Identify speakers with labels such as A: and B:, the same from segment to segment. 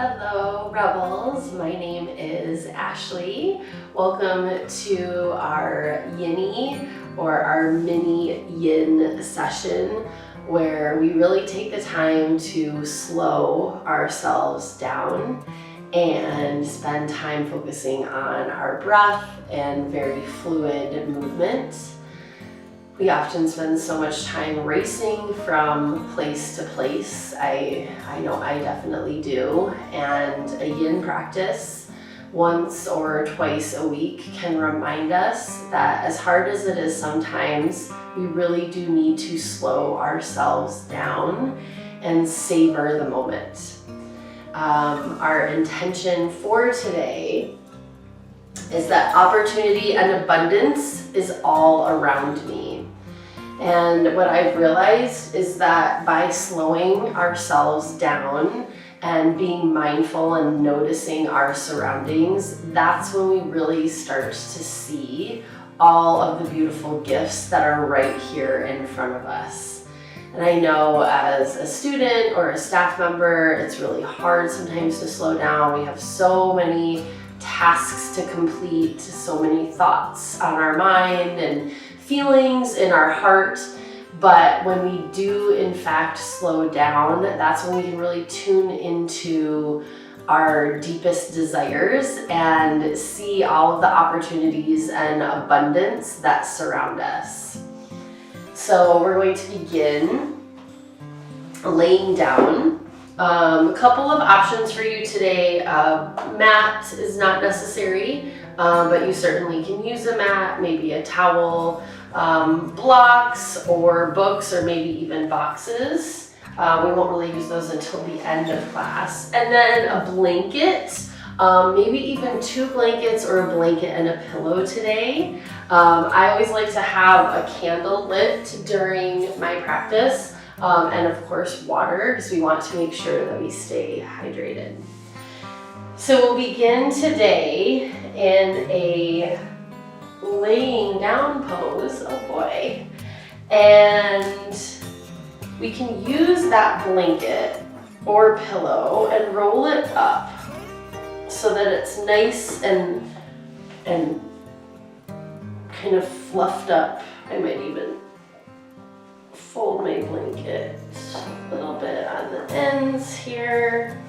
A: Hello Rebels, my name is Ashley. Welcome to our Yinny or our mini yin session where we really take the time to slow ourselves down and spend time focusing on our breath and very fluid movement. We often spend so much time racing from place to place. I know I definitely do. And a yin practice once or twice a week can remind us that as hard as it is sometimes, we really do need to slow ourselves down and savor the moment. Our intention for today is that opportunity and abundance is all around me. And what I've realized is that by slowing ourselves down and being mindful and noticing our surroundings, that's when we really start to see all of the beautiful gifts that are right here in front of us. And I know as a student or a staff member, it's really hard sometimes to slow down. We have so many tasks to complete, so many thoughts on our mind and feelings in our heart. But when we do in fact slow down, that's when we can really tune into our deepest desires and see all of the opportunities and abundance that surround us. So we're going to begin laying down. A couple of options for you today. Mat is not necessary, but you certainly can use a mat, maybe a towel, blocks or books, or maybe even boxes. We won't really use those until the end of class. And then a blanket, maybe even 2 blankets or a blanket and a pillow today. I always like to have a candle lit during my practice. And of course water, because we want to make sure that we stay hydrated. So we'll begin today in a laying down pose, oh boy. And we can use that blanket or pillow and roll it up so that it's nice and kind of fluffed up. I might even fold my blanket a little bit on the ends here.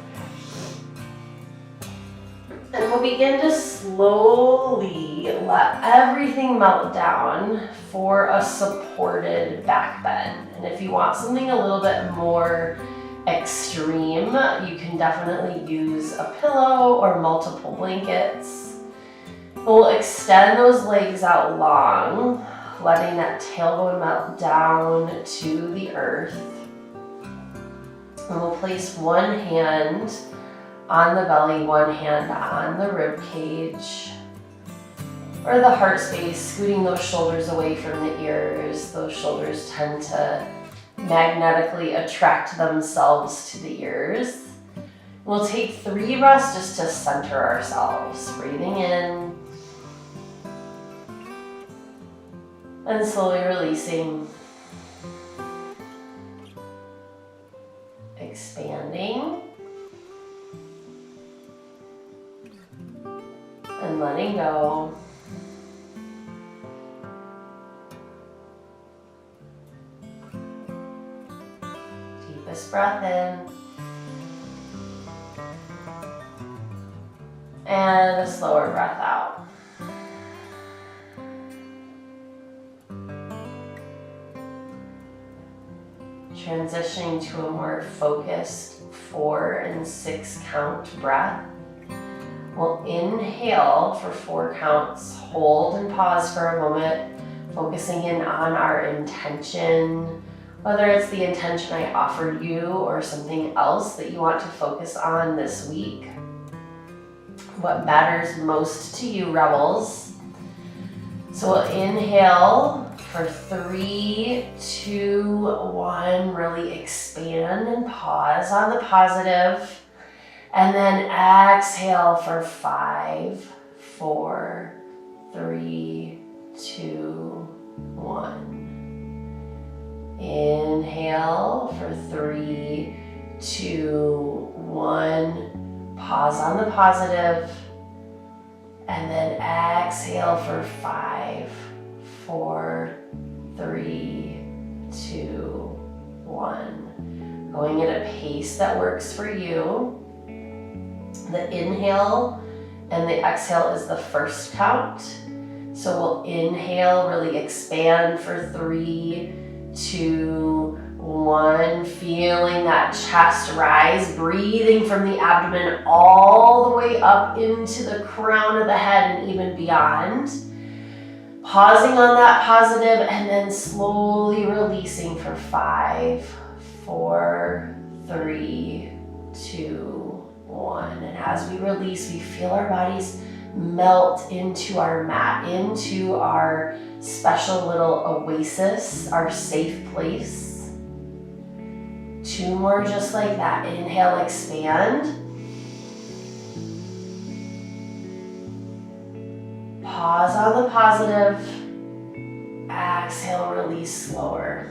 A: And we'll begin to slowly let everything melt down for a supported back bend. And if you want something a little bit more extreme, you can definitely use a pillow or multiple blankets. We'll extend those legs out long, letting that tailbone melt down to the earth. And we'll place one hand on the belly, one hand on the rib cage or the heart space, scooting those shoulders away from the ears. Those shoulders tend to magnetically attract themselves to the ears. We'll take 3 breaths just to center ourselves, breathing in and slowly releasing, expanding, and letting go. Deepest breath in. And a slower breath out. Transitioning to a more focused 4 and 6 count breath. We'll inhale for 4 counts, hold and pause for a moment, focusing in on our intention, whether it's the intention I offered you or something else that you want to focus on this week. What matters most to you, Rebels? So we'll inhale for 3, 2, 1, really expand and pause on the positive. And then exhale for 5, 4, 3, 2, 1. Inhale for 3, 2, 1. Pause on the positive, and then exhale for 5, 4, 3, 2, 1. Going at a pace that works for you. The inhale and the exhale is the first count. So we'll inhale, really expand for 3, 2, 1. Feeling that chest rise, breathing from the abdomen all the way up into the crown of the head and even beyond. Pausing on that positive and then slowly releasing for 5, 4, 3, 2, 1. And as we release, we feel our bodies melt into our mat, into our special little oasis, our safe place. 2 more just like that. Inhale, expand. Pause on the positive. Exhale, release slower.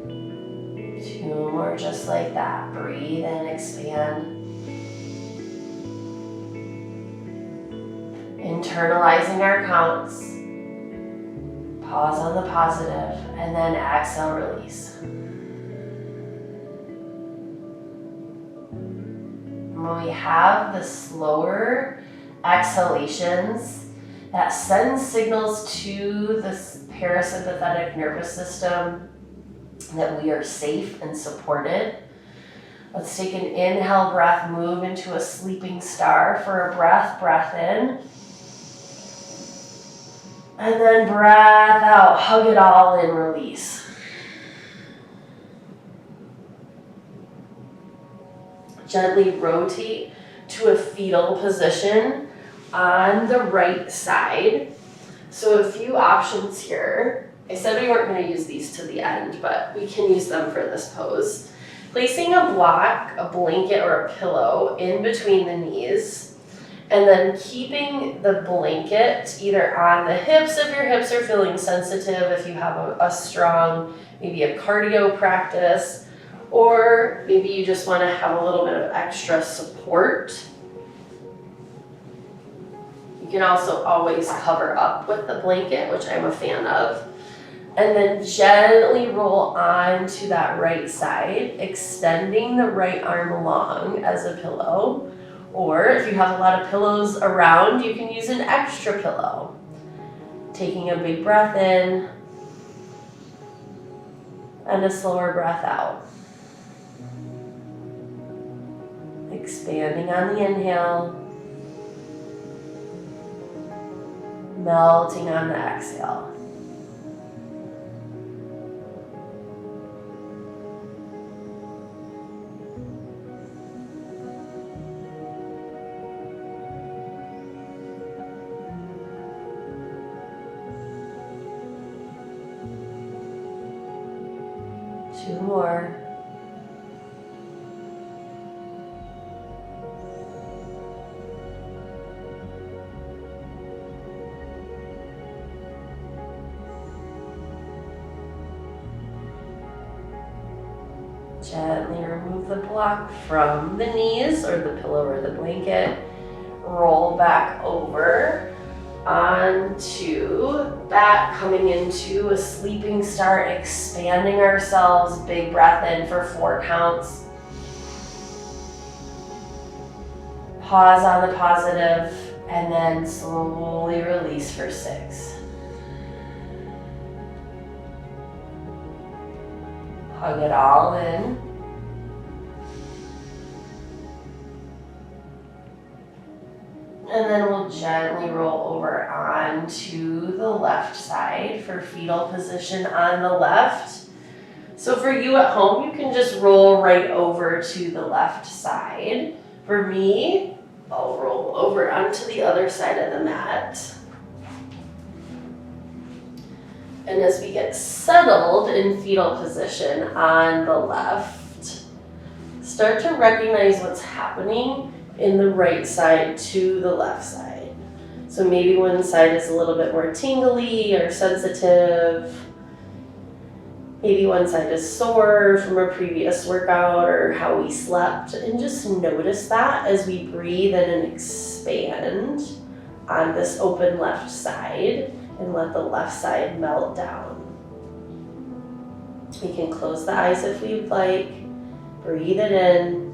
A: 2 more just like that. Breathe in, expand. Internalizing our counts. Pause on the positive, and then exhale, release. When we have the slower exhalations, that sends signals to the parasympathetic nervous system that we are safe and supported. Let's take an inhale breath, move into a sleeping star for a breath in. And then breath out, hug it all in, release. Gently rotate to a fetal position on the right side. So a few options here. I said we weren't going to use these to the end, but we can use them for this pose. Placing a block, a blanket, or a pillow in between the knees, and then keeping the blanket either on the hips if your hips are feeling sensitive, if you have a strong, maybe a cardio practice, or maybe you just want to have a little bit of extra support. You can also always cover up with the blanket, which I'm a fan of. And then gently roll onto that right side, extending the right arm long as a pillow. Or if you have a lot of pillows around, you can use an extra pillow. Taking a big breath in and a slower breath out. Expanding on the inhale, melting on the exhale. Two more. Gently remove the block from the knees or the pillow or the blanket. Roll back over onto that, coming into a sleeping star, expanding ourselves. Big breath in for 4 counts. Pause on the positive, and then slowly release for 6. Hug it all in. And then we'll gently roll over onto the left side for fetal position on the left. So for you at home, you can just roll right over to the left side. For me, I'll roll over onto the other side of the mat. And as we get settled in fetal position on the left, start to recognize what's happening in the right side to the left side. So maybe one side is a little bit more tingly or sensitive. Maybe one side is sore from a previous workout or how we slept, and just notice that as we breathe in and expand on this open left side, and let the left side melt down. We can close the eyes if we'd like, breathe it in,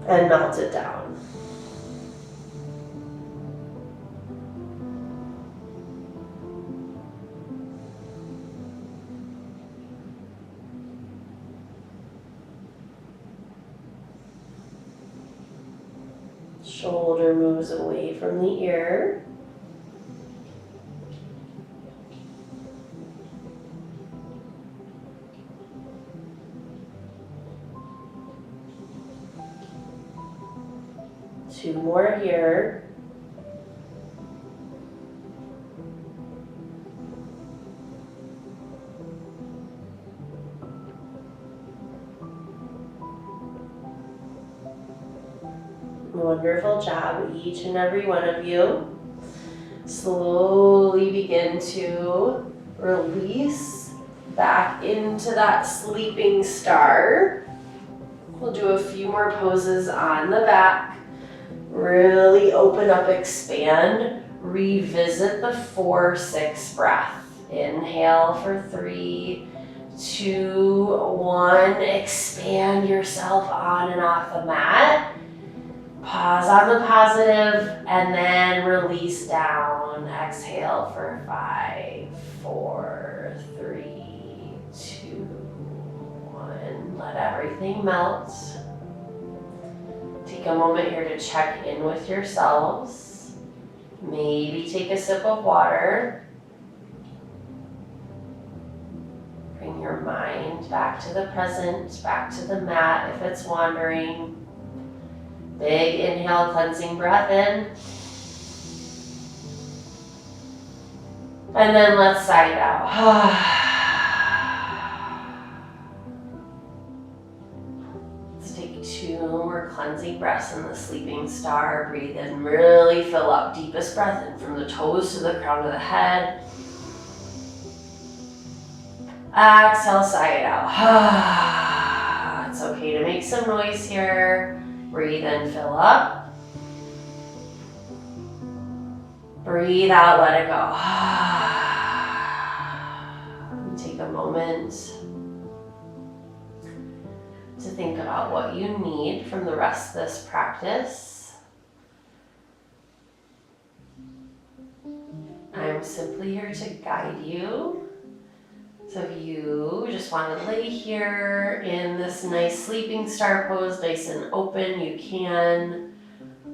A: and melt it down. Shoulder moves away from the ear. Two more here. Wonderful job, each and every one of you. Slowly begin to release back into that sleeping star. We'll do a few more poses on the back. Really open up, expand. Revisit the 4-6 breath. Inhale for 3, 2, 1. Expand yourself on and off the mat. Pause on the positive and then release down. Exhale for 5, 4, 3, 2, 1. Let everything melt. Take a moment here to check in with yourselves. Maybe take a sip of water. Bring your mind back to the present, back to the mat if it's wandering. Big inhale, cleansing breath in. And then let's sigh it out. Let's take 2 more cleansing breaths in the sleeping star. Breathe in, really fill up. Deepest breath in from the toes to the crown of the head. Exhale, sigh it out. It's okay to make some noise here. Breathe in, fill up. Breathe out, let it go. Take a moment to think about what you need from the rest of this practice. I'm simply here to guide you. So if you just want to lay here in this nice sleeping star pose, nice and open, you can.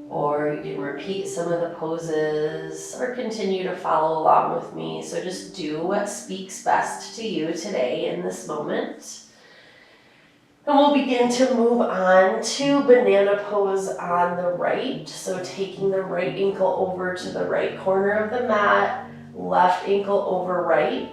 A: Or you can repeat some of the poses or continue to follow along with me. So just do what speaks best to you today in this moment. And we'll begin to move on to banana pose on the right. So taking the right ankle over to the right corner of the mat, left ankle over right.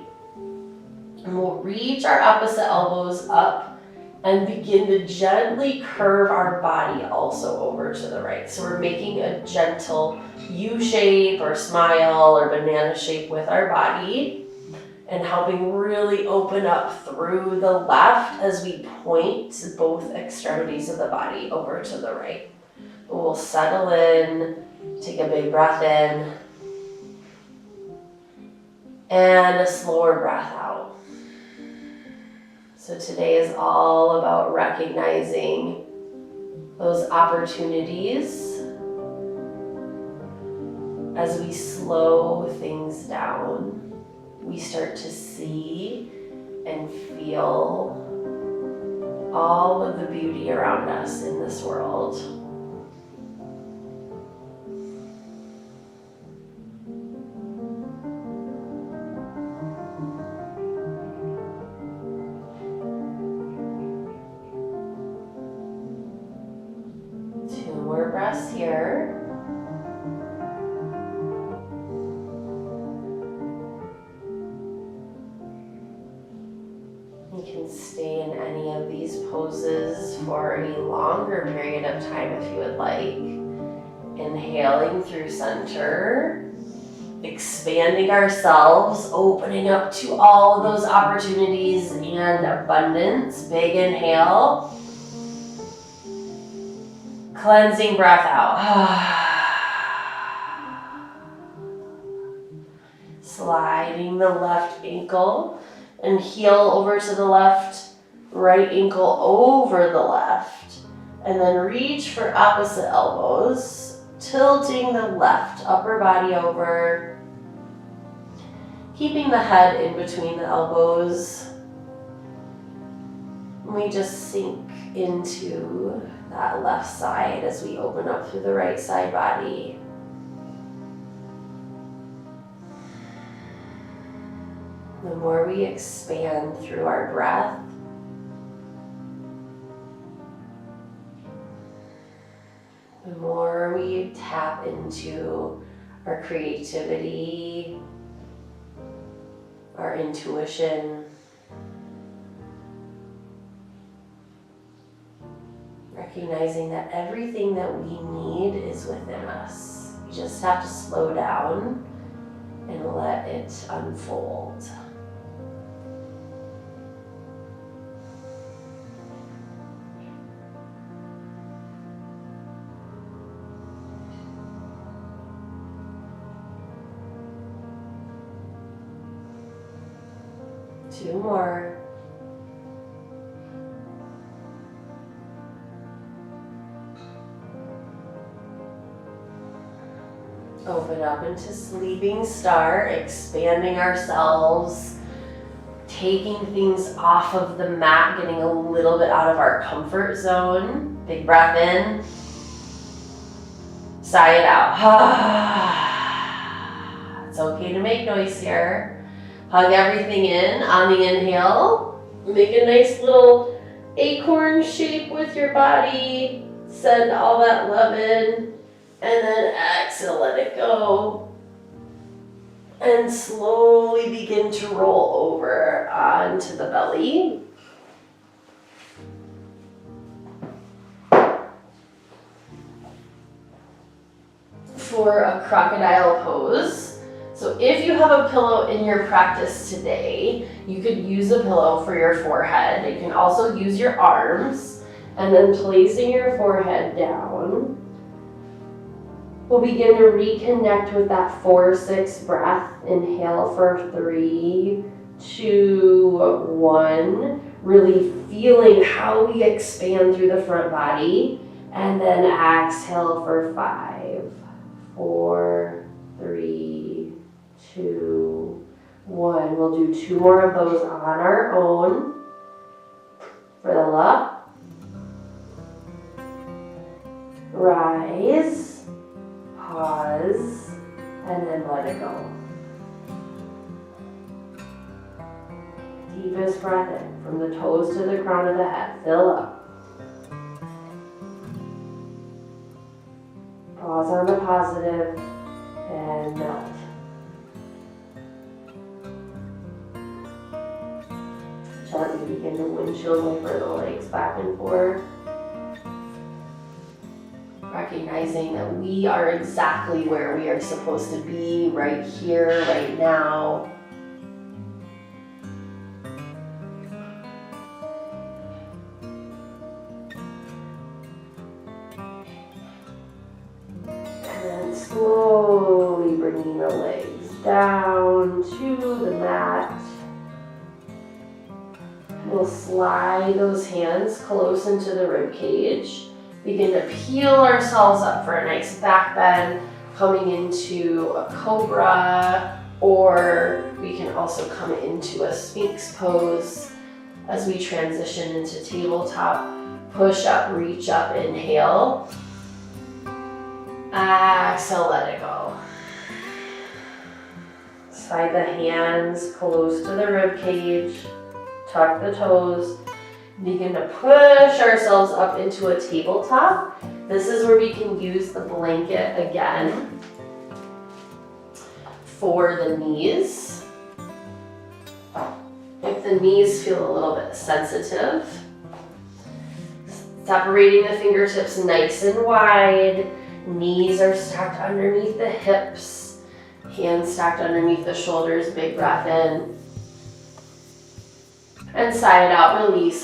A: And we'll reach our opposite elbows up and begin to gently curve our body also over to the right. So we're making a gentle U shape or smile or banana shape with our body and helping really open up through the left as we point both extremities of the body over to the right. We'll settle in, take a big breath in, and a slower breath out. So today is all about recognizing those opportunities as we slow things down. We start to see and feel all of the beauty around us in this world. Breaths here. You can stay in any of these poses for a longer period of time if you would like. Inhaling through center. expanding ourselves, opening up to all of those opportunities and abundance. Big inhale. Cleansing breath out. Sliding the left ankle and heel over to the left, right ankle over the left, and then reach for opposite elbows, tilting the left upper body over, keeping the head in between the elbows. We just sink into that left side as we open up through the right side body. The more we expand through our breath, the more we tap into our creativity, our intuition, recognizing that everything that we need is within us. We just have to slow down and let it unfold. Two more. Open up into sleeping star, expanding ourselves, taking things off of the mat, getting a little bit out of our comfort zone. Big breath in. Sigh it out. It's okay to make noise here. Hug everything in on the inhale. Make a nice little acorn shape with your body. Send all that love in. And then exhale, let it go. And slowly begin to roll over onto the belly. For a crocodile pose. So if you have a pillow in your practice today, you could use a pillow for your forehead. You can also use your arms, and then placing your forehead down, we'll begin to reconnect with that 4-6 breath. Inhale for 3, 2, 1. Really feeling how we expand through the front body. And then exhale for 5, 4, 3, 2, 1. We'll do 2 more of those on our own. Fill up. Rise. Pause. And then let it go. Deepest breath in from the toes to the crown of the head. Fill up. Pause on the positive and melt. Gently begin to windshield wiper the legs back and forth. Recognizing that we are exactly where we are supposed to be, right here, right now. And then slowly bringing the legs down to the mat. We'll slide those hands close into the rib cage. Begin to peel ourselves up for a nice back bend, coming into a cobra, or we can also come into a sphinx pose as we transition into tabletop. Push up, reach up, inhale. Exhale, let it go. Slide the hands close to the rib cage. Tuck the toes. Begin to push ourselves up into a tabletop. This is where we can use the blanket again for the knees. If the knees feel a little bit sensitive, separating the fingertips nice and wide. Knees are stacked underneath the hips. Hands stacked underneath the shoulders, big breath in. And sigh it out, release.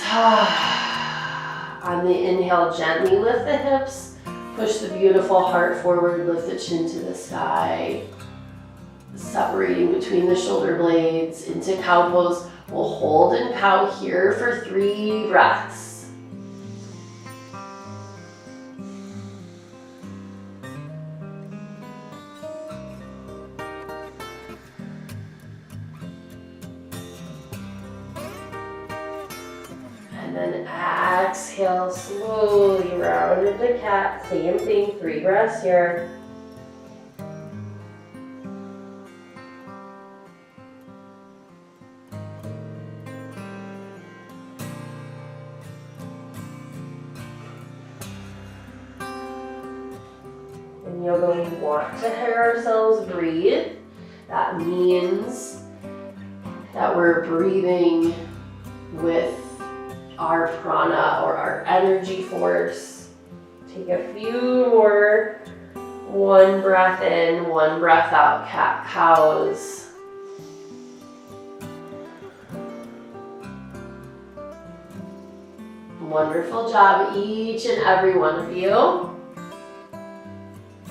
A: On the inhale, gently lift the hips. Push the beautiful heart forward, lift the chin to the sky. Separating between the shoulder blades into cow pose. We'll hold in cow here for 3 breaths. And then exhale, slowly round into cat. Same thing, 3 breaths here. In yoga, we want to hear ourselves breathe. That means that we're breathing with our prana or our energy force. Take a few more. 1 breath in, 1 breath out, cat cows. Wonderful job, each and every one of you.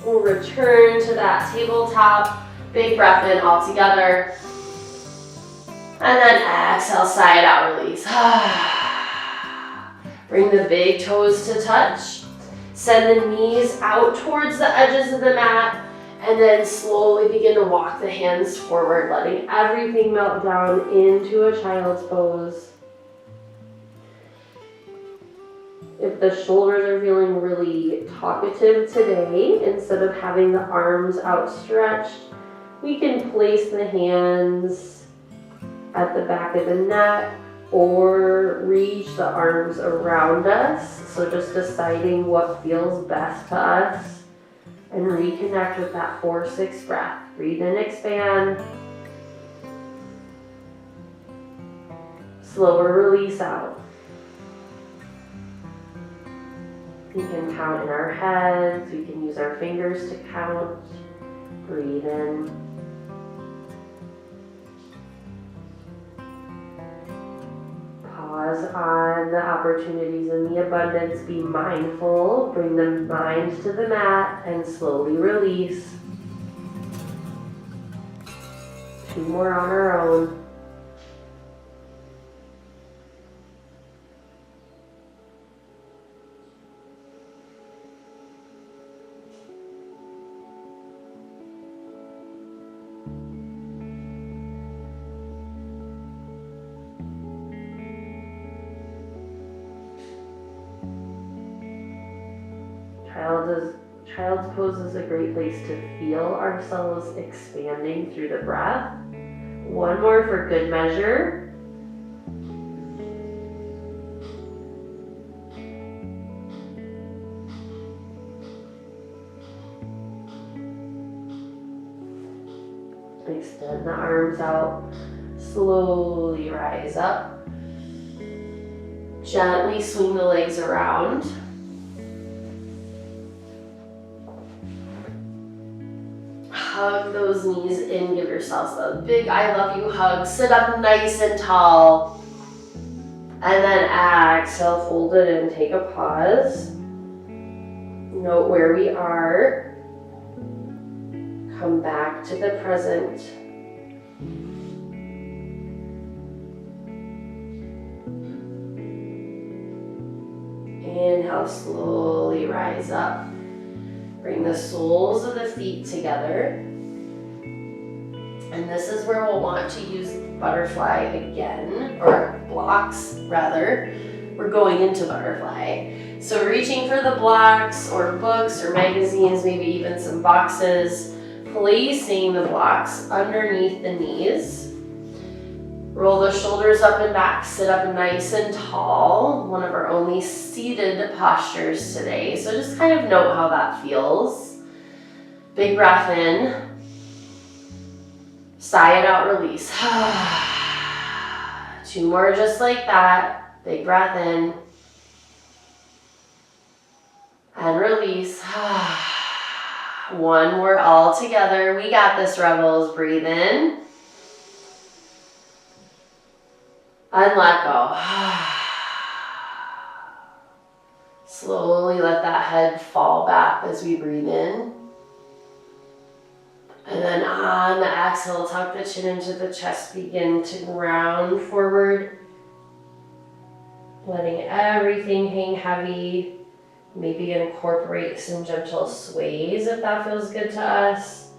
A: We'll return to that tabletop. Big breath in all together. And then exhale, sigh it out, release. Bring the big toes to touch. Send the knees out towards the edges of the mat. And then slowly begin to walk the hands forward, letting everything melt down into a child's pose. If the shoulders are feeling really talkative today, instead of having the arms outstretched, we can place the hands at the back of the neck or reach the arms around us. So just deciding what feels best to us and reconnect with that 4-6 breath. Breathe in, expand. Slower release out. We can count in our heads, we can use our fingers to count. Breathe in. Pause on the opportunities in the abundance, be mindful, bring the mind to the mat and slowly release. 2 more on our own. Child's pose is a great place to feel ourselves expanding through the breath. 1 more for good measure. Extend the arms out. Slowly rise up. Gently swing the legs around. Hug those knees in, give yourselves a big I love you hug. Sit up nice and tall. And then exhale, fold it in, take a pause. Note where we are. Come back to the present. Inhale, slowly rise up. Bring the soles of the feet together. And this is where we'll want to use butterfly again, or blocks rather. We're going into butterfly. So reaching for the blocks or books or magazines, maybe even some boxes, placing the blocks underneath the knees. Roll the shoulders up and back, sit up nice and tall. One of our only seated postures today. So just kind of note how that feels. Big breath in. Sigh it out, release. 2 more just like that. Big breath in. And release. One more all together. We got this, Rebels. Breathe in. And let go. Slowly let that head fall back as we breathe in. And then on the exhale, tuck the chin into the chest, begin to ground forward. Letting everything hang heavy. Maybe incorporate some gentle sways if that feels good to us.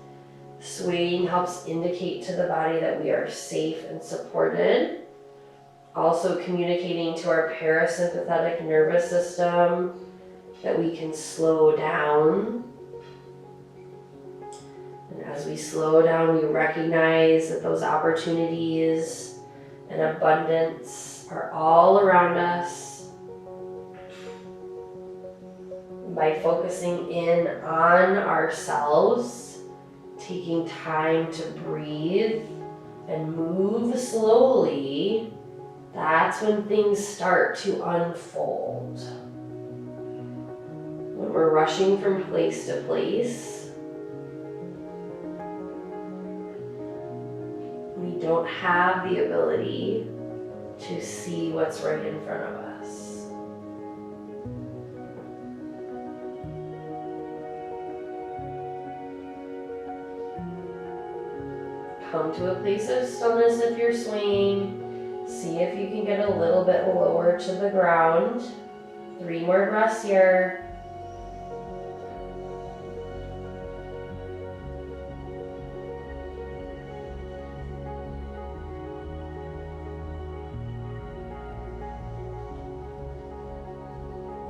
A: Swaying helps indicate to the body that we are safe and supported. Also communicating to our parasympathetic nervous system that we can slow down. And as we slow down, we recognize that those opportunities and abundance are all around us. By focusing in on ourselves, taking time to breathe and move slowly, that's when things start to unfold. When we're rushing from place to place, we don't have the ability to see what's right in front of us. Come to a place of stillness if you're swaying. See if you can get a little bit lower to the ground. 3 more breaths here.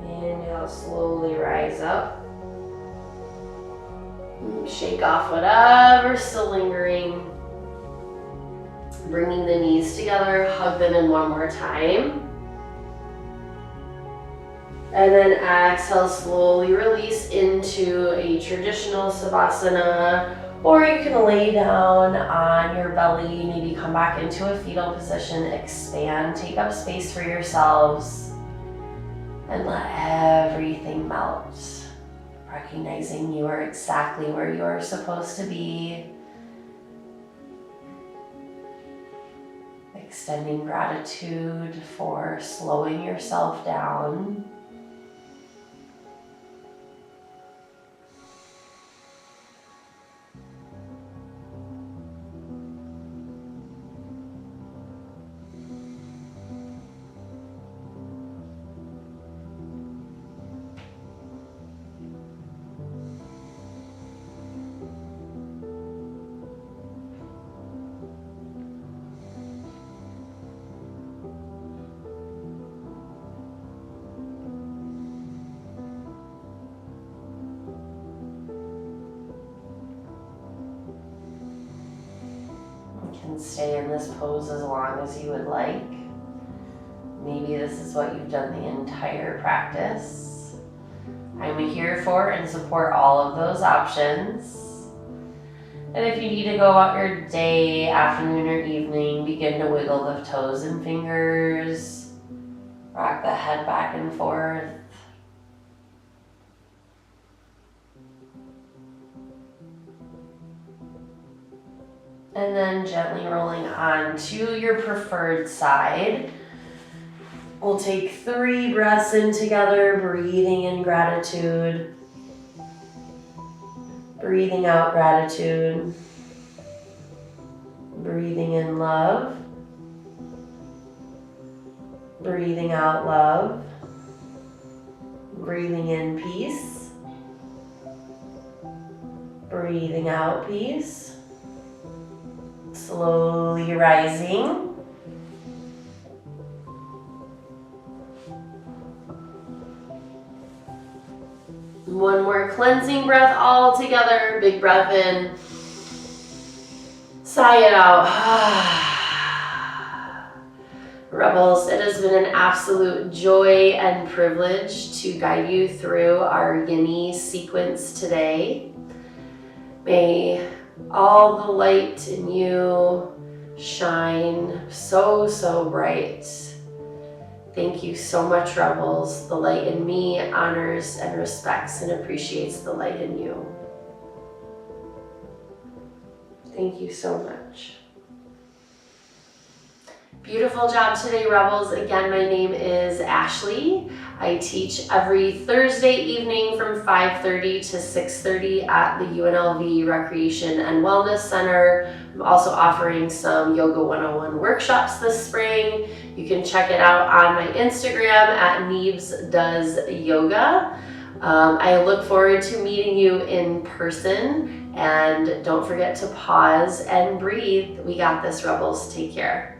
A: Inhale, slowly rise up. Shake off whatever's still lingering. Bringing the knees together, hug them in one more time. And then exhale, slowly release into a traditional Savasana, or you can lay down on your belly, maybe come back into a fetal position, expand, take up space for yourselves, and let everything melt. Recognizing you are exactly where you are supposed to be. Extending gratitude for slowing yourself down. Can stay in this pose as long as you would like. Maybe this is what you've done the entire practice. I'm here for and support all of those options. And if you need to go out your day, afternoon or evening, begin to wiggle the toes and fingers. Rock the head back and forth. And then gently rolling on to your preferred side. We'll take 3 breaths in together, breathing in gratitude. Breathing out gratitude. Breathing in love. Breathing out love. Breathing in peace. Breathing out peace. Slowly rising. One more cleansing breath all together. Big breath in. Sigh it out. Rebels, it has been an absolute joy and privilege to guide you through our Yin sequence today. May all the light in you shine so, so bright. Thank you so much, Rebels. The light in me honors and respects and appreciates the light in you. Thank you so much. Beautiful job today, Rebels. Again, my name is Ashley. I teach every Thursday evening from 5:30 to 6:30 at the UNLV Recreation and Wellness Center. I'm also offering some Yoga 101 workshops this spring. You can check it out on my Instagram at neebsdoesyoga. I look forward to meeting you in person, and don't forget to pause and breathe. We got this, Rebels. Take care.